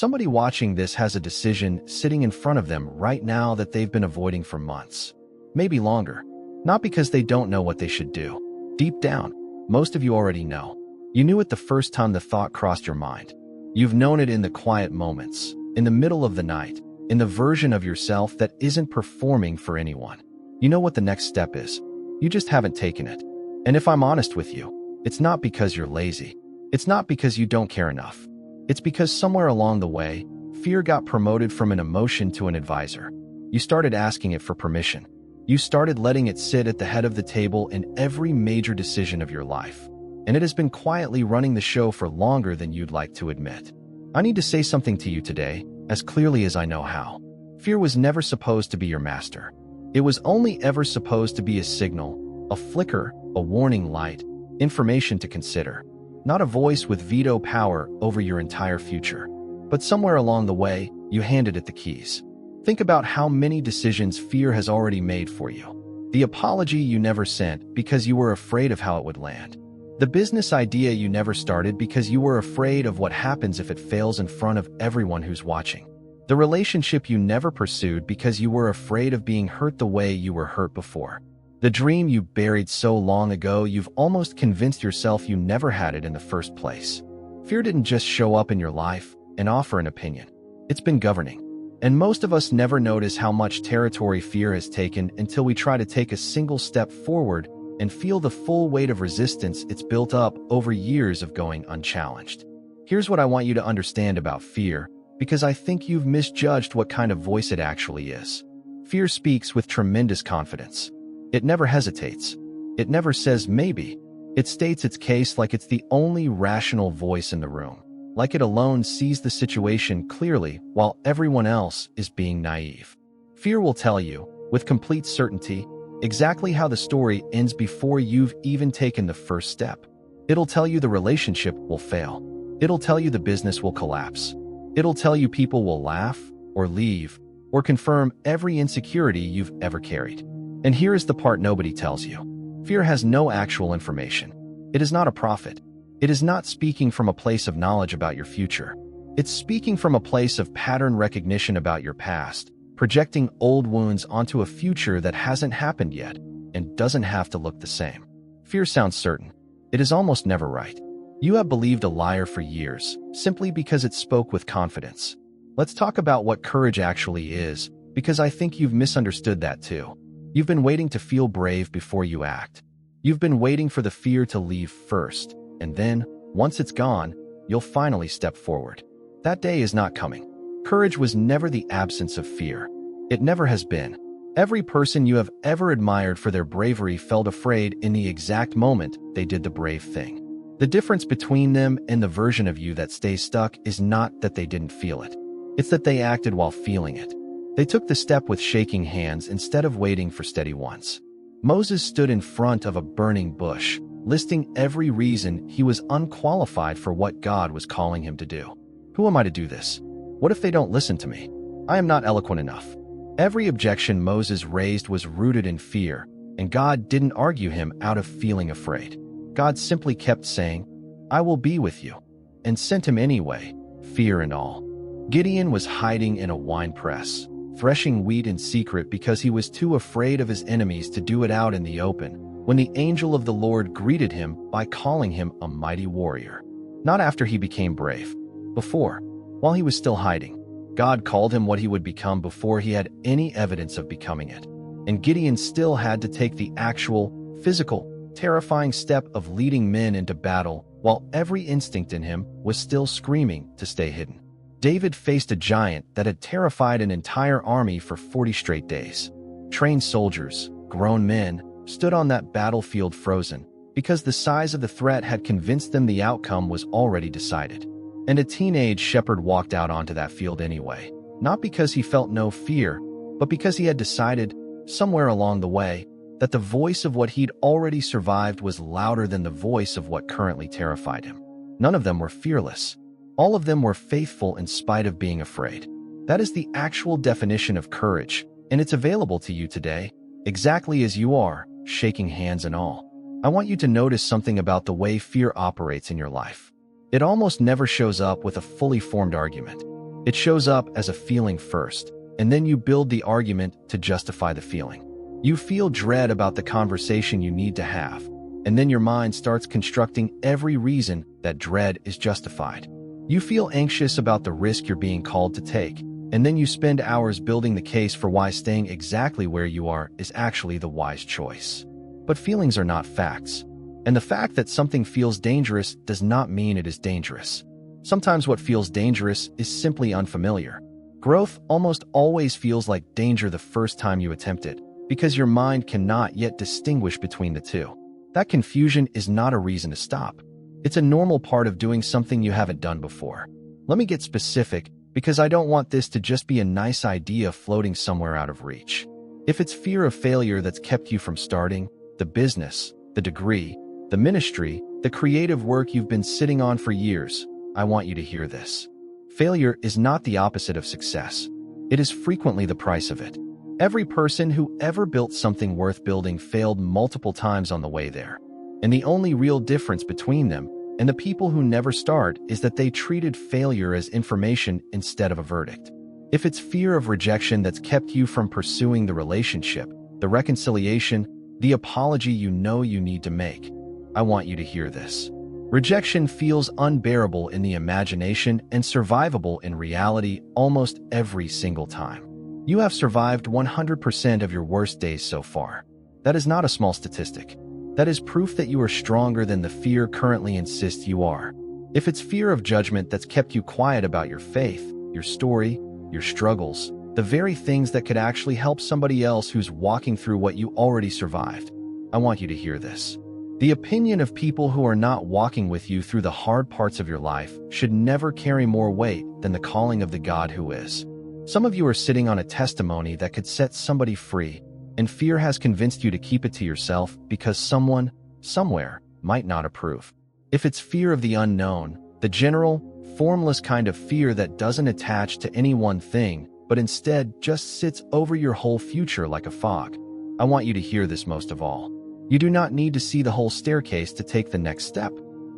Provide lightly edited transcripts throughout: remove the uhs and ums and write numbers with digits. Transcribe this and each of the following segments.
Somebody watching this has a decision sitting in front of them right now that they've been avoiding for months, maybe longer. Not because they don't know what they should do. Deep down, most of you already know. You knew it the first time the thought crossed your mind. You've known it in the quiet moments, in the middle of the night, in the version of yourself that isn't performing for anyone. You know what the next step is. You just haven't taken it. And if I'm honest with you, it's not because you're lazy. It's not because you don't care enough. It's because somewhere along the way, fear got promoted from an emotion to an advisor. You started asking it for permission. You started letting it sit at the head of the table in every major decision of your life. And it has been quietly running the show for longer than you'd like to admit. I need to say something to you today, as clearly as I know how. Fear was never supposed to be your master. It was only ever supposed to be a signal, a flicker, a warning light, information to consider. Not a voice with veto power over your entire future. But somewhere along the way, you handed it the keys. Think about how many decisions fear has already made for you. The apology you never sent because you were afraid of how it would land. The business idea you never started because you were afraid of what happens if it fails in front of everyone who's watching. The relationship you never pursued because you were afraid of being hurt the way you were hurt before. The dream you buried so long ago you've almost convinced yourself you never had it in the first place. Fear didn't just show up in your life and offer an opinion. It's been governing. And most of us never notice how much territory fear has taken until we try to take a single step forward and feel the full weight of resistance it's built up over years of going unchallenged. Here's what I want you to understand about fear, because I think you've misjudged what kind of voice it actually is. Fear speaks with tremendous confidence. It never hesitates. It never says maybe. It states its case like it's the only rational voice in the room, like it alone sees the situation clearly while everyone else is being naive. Fear will tell you, with complete certainty, exactly how the story ends before you've even taken the first step. It'll tell you the relationship will fail. It'll tell you the business will collapse. It'll tell you people will laugh, or leave, or confirm every insecurity you've ever carried. And here is the part nobody tells you. Fear has no actual information. It is not a prophet. It is not speaking from a place of knowledge about your future. It's speaking from a place of pattern recognition about your past, projecting old wounds onto a future that hasn't happened yet and doesn't have to look the same. Fear sounds certain. It is almost never right. You have believed a liar for years, simply because it spoke with confidence. Let's talk about what courage actually is, because I think you've misunderstood that too. You've been waiting to feel brave before you act. You've been waiting for the fear to leave first, and then, once it's gone, you'll finally step forward. That day is not coming. Courage was never the absence of fear. It never has been. Every person you have ever admired for their bravery felt afraid in the exact moment they did the brave thing. The difference between them and the version of you that stays stuck is not that they didn't feel it. It's that they acted while feeling it. They took the step with shaking hands instead of waiting for steady ones. Moses stood in front of a burning bush, listing every reason he was unqualified for what God was calling him to do. Who am I to do this? What if they don't listen to me? I am not eloquent enough. Every objection Moses raised was rooted in fear, and God didn't argue him out of feeling afraid. God simply kept saying, "I will be with you," and sent him anyway, fear and all. Gideon was hiding in a wine press, threshing wheat in secret because he was too afraid of his enemies to do it out in the open, when the angel of the Lord greeted him by calling him a mighty warrior. Not after he became brave. Before, while he was still hiding, God called him what he would become before he had any evidence of becoming it. And Gideon still had to take the actual, physical, terrifying step of leading men into battle while every instinct in him was still screaming to stay hidden. David faced a giant that had terrified an entire army for 40 straight days. Trained soldiers, grown men, stood on that battlefield frozen because the size of the threat had convinced them the outcome was already decided. And a teenage shepherd walked out onto that field anyway, not because he felt no fear, but because he had decided, somewhere along the way, that the voice of what he'd already survived was louder than the voice of what currently terrified him. None of them were fearless. All of them were faithful in spite of being afraid. That is the actual definition of courage, and it's available to you today, exactly as you are, shaking hands and all. I want you to notice something about the way fear operates in your life. It almost never shows up with a fully formed argument. It shows up as a feeling first, and then you build the argument to justify the feeling. You feel dread about the conversation you need to have, and then your mind starts constructing every reason that dread is justified. You feel anxious about the risk you're being called to take, and then you spend hours building the case for why staying exactly where you are is actually the wise choice. But feelings are not facts, and the fact that something feels dangerous does not mean it is dangerous. Sometimes what feels dangerous is simply unfamiliar. Growth almost always feels like danger the first time you attempt it, because your mind cannot yet distinguish between the two. That confusion is not a reason to stop. It's a normal part of doing something you haven't done before. Let me get specific, because I don't want this to just be a nice idea floating somewhere out of reach. If it's fear of failure that's kept you from starting the business, the degree, the ministry, the creative work you've been sitting on for years, I want you to hear this. Failure is not the opposite of success. It is frequently the price of it. Every person who ever built something worth building failed multiple times on the way there. And the only real difference between them and the people who never start is that they treated failure as information instead of a verdict. If it's fear of rejection that's kept you from pursuing the relationship, the reconciliation, the apology you know you need to make, I want you to hear this. Rejection feels unbearable in the imagination and survivable in reality almost every single time. You have survived 100% of your worst days so far. That is not a small statistic. That is proof that you are stronger than the fear currently insists you are. If it's fear of judgment that's kept you quiet about your faith, your story, your struggles, the very things that could actually help somebody else who's walking through what you already survived, I want you to hear this. The opinion of people who are not walking with you through the hard parts of your life should never carry more weight than the calling of the God who is. Some of you are sitting on a testimony that could set somebody free, and fear has convinced you to keep it to yourself because someone, somewhere, might not approve. If it's fear of the unknown, the general, formless kind of fear that doesn't attach to any one thing, but instead just sits over your whole future like a fog, I want you to hear this most of all. You do not need to see the whole staircase to take the next step.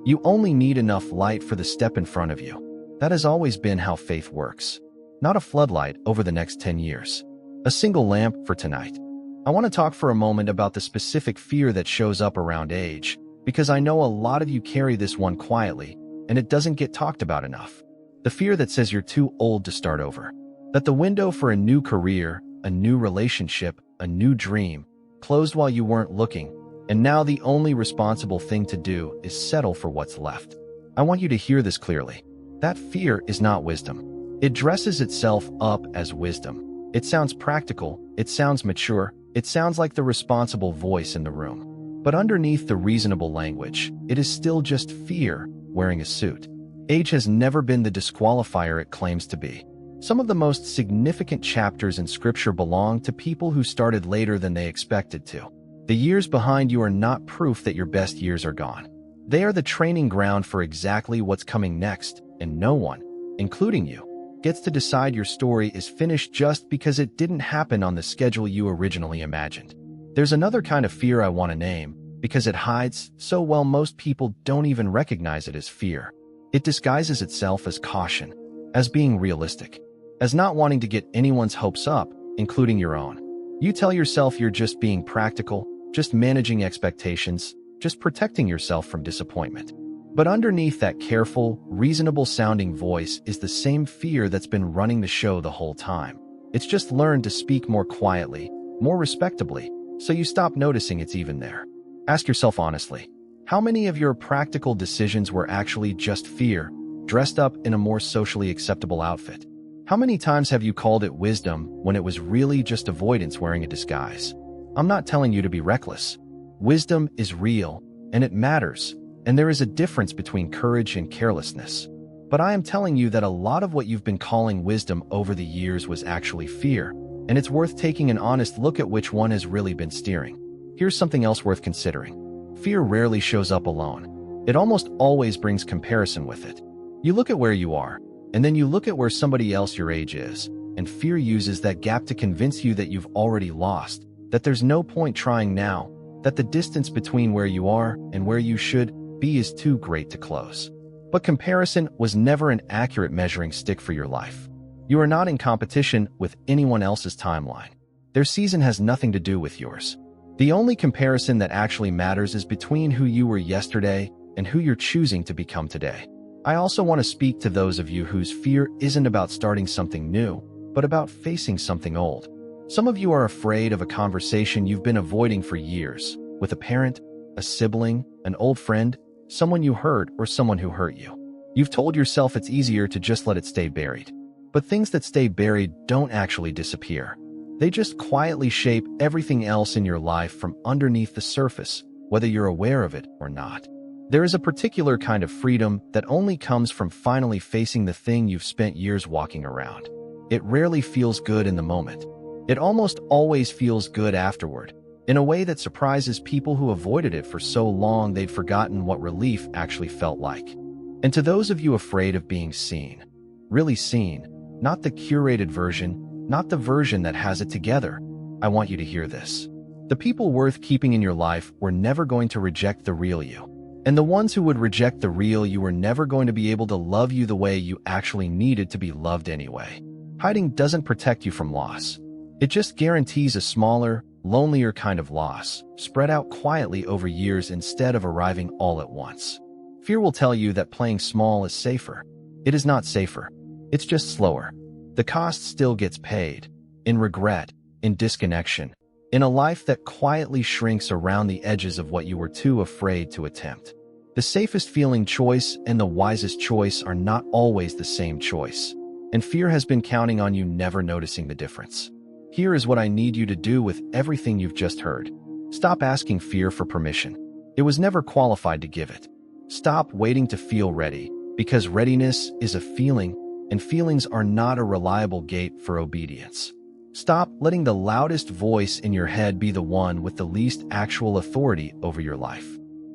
You only need enough light for the step in front of you. That has always been how faith works. Not a floodlight over the next 10 years. A single lamp for tonight. I want to talk for a moment about the specific fear that shows up around age, because I know a lot of you carry this one quietly, and it doesn't get talked about enough. The fear that says you're too old to start over. That the window for a new career, a new relationship, a new dream, closed while you weren't looking, and now the only responsible thing to do is settle for what's left. I want you to hear this clearly. That fear is not wisdom. It dresses itself up as wisdom. It sounds practical, it sounds mature, it sounds like the responsible voice in the room. But underneath the reasonable language, it is still just fear wearing a suit. Age has never been the disqualifier it claims to be. Some of the most significant chapters in Scripture belong to people who started later than they expected to. The years behind you are not proof that your best years are gone. They are the training ground for exactly what's coming next, and no one, including you, gets to decide your story is finished just because it didn't happen on the schedule you originally imagined. There's another kind of fear I want to name, because it hides so well most people don't even recognize it as fear. It disguises itself as caution, as being realistic, as not wanting to get anyone's hopes up, including your own. You tell yourself you're just being practical, just managing expectations, just protecting yourself from disappointment. But underneath that careful, reasonable-sounding voice is the same fear that's been running the show the whole time. It's just learned to speak more quietly, more respectably, so you stop noticing it's even there. Ask yourself honestly, how many of your practical decisions were actually just fear, dressed up in a more socially acceptable outfit? How many times have you called it wisdom when it was really just avoidance wearing a disguise? I'm not telling you to be reckless. Wisdom is real, and it matters. And there is a difference between courage and carelessness. But I am telling you that a lot of what you've been calling wisdom over the years was actually fear, and it's worth taking an honest look at which one has really been steering. Here's something else worth considering. Fear rarely shows up alone. It almost always brings comparison with it. You look at where you are, and then you look at where somebody else your age is, and fear uses that gap to convince you that you've already lost, that there's no point trying now, that the distance between where you are and where you should be is too great to close. But comparison was never an accurate measuring stick for your life. You are not in competition with anyone else's timeline. Their season has nothing to do with yours. The only comparison that actually matters is between who you were yesterday and who you're choosing to become today. I also want to speak to those of you whose fear isn't about starting something new, but about facing something old. Some of you are afraid of a conversation you've been avoiding for years, with a parent, a sibling, an old friend, someone you hurt, or someone who hurt you. You've told yourself it's easier to just let it stay buried. But things that stay buried don't actually disappear. They just quietly shape everything else in your life from underneath the surface, whether you're aware of it or not. There is a particular kind of freedom that only comes from finally facing the thing you've spent years walking around. It rarely feels good in the moment. It almost always feels good afterward, in a way that surprises people who avoided it for so long they'd forgotten what relief actually felt like. And to those of you afraid of being seen, really seen, not the curated version, not the version that has it together, I want you to hear this. The people worth keeping in your life were never going to reject the real you. And the ones who would reject the real you were never going to be able to love you the way you actually needed to be loved anyway. Hiding doesn't protect you from loss. It just guarantees a smaller, lonelier kind of loss, spread out quietly over years instead of arriving all at once. Fear will tell you that playing small is safer. It is not safer. It's just slower. The cost still gets paid. In regret, in disconnection, in a life that quietly shrinks around the edges of what you were too afraid to attempt. The safest feeling choice and the wisest choice are not always the same choice. And fear has been counting on you never noticing the difference. Here is what I need you to do with everything you've just heard. Stop asking fear for permission. It was never qualified to give it. Stop waiting to feel ready, because readiness is a feeling, and feelings are not a reliable gate for obedience. Stop letting the loudest voice in your head be the one with the least actual authority over your life.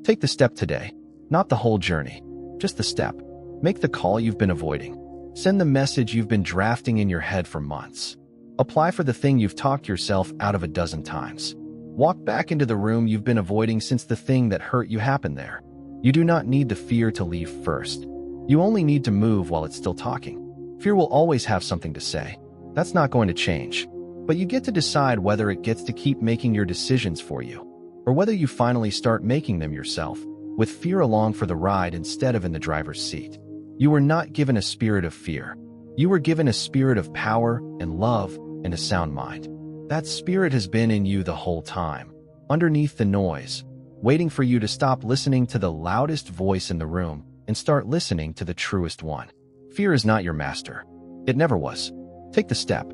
Take the step today, not the whole journey, just the step. Make the call you've been avoiding. Send the message you've been drafting in your head for months. Apply for the thing you've talked yourself out of a dozen times. Walk back into the room you've been avoiding since the thing that hurt you happened there. You do not need the fear to leave first. You only need to move while it's still talking. Fear will always have something to say. That's not going to change. But you get to decide whether it gets to keep making your decisions for you, or whether you finally start making them yourself, with fear along for the ride instead of in the driver's seat. You were not given a spirit of fear. You were given a spirit of power and love and a sound mind. That spirit has been in you the whole time, underneath the noise, waiting for you to stop listening to the loudest voice in the room and start listening to the truest one. Fear is not your master. It never was. Take the step.